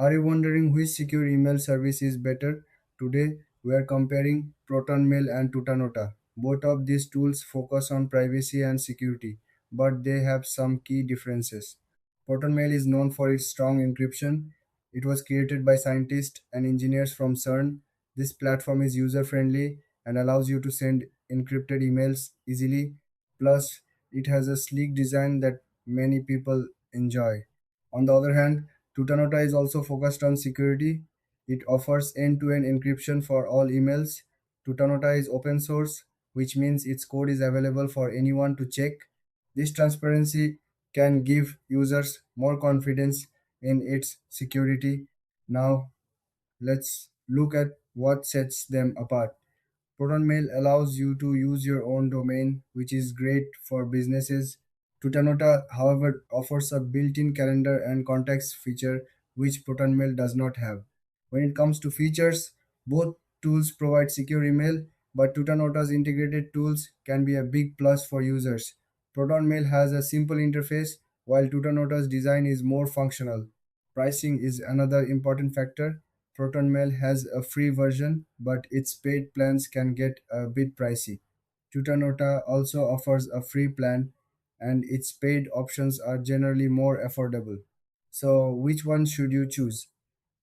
Are you wondering which secure email service is better? Today, we are comparing ProtonMail and Tutanota. Both of these tools focus on privacy and security, but they have some key differences. ProtonMail is known for its strong encryption. It was created by scientists and engineers from CERN. This platform is user friendly and allows you to send encrypted emails easily. Plus, it has a sleek design that many people enjoy. On the other hand, Tutanota is also focused on security. It offers end-to-end encryption for all emails. Tutanota is open source, which means its code is available for anyone to check. This transparency can give users more confidence in its security. Now, let's look at what sets them apart. ProtonMail allows you to use your own domain, which is great for businesses. Tutanota, however, offers a built-in calendar and contacts feature which ProtonMail does not have. When it comes to features, both tools provide secure email, but Tutanota's integrated tools can be a big plus for users. ProtonMail has a simple interface, while Tutanota's design is more functional. Pricing is another important factor. ProtonMail has a free version, but its paid plans can get a bit pricey. Tutanota also offers a free plan, and its paid options are generally more affordable. So, which one should you choose?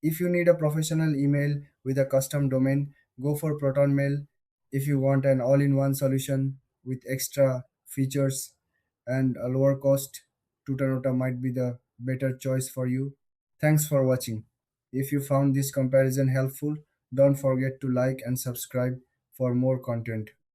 If you need a professional email with a custom domain, go for ProtonMail. If you want an all in one solution with extra features and a lower cost, Tutanota might be the better choice for you. Thanks for watching. If you found this comparison helpful, don't forget to like and subscribe for more content.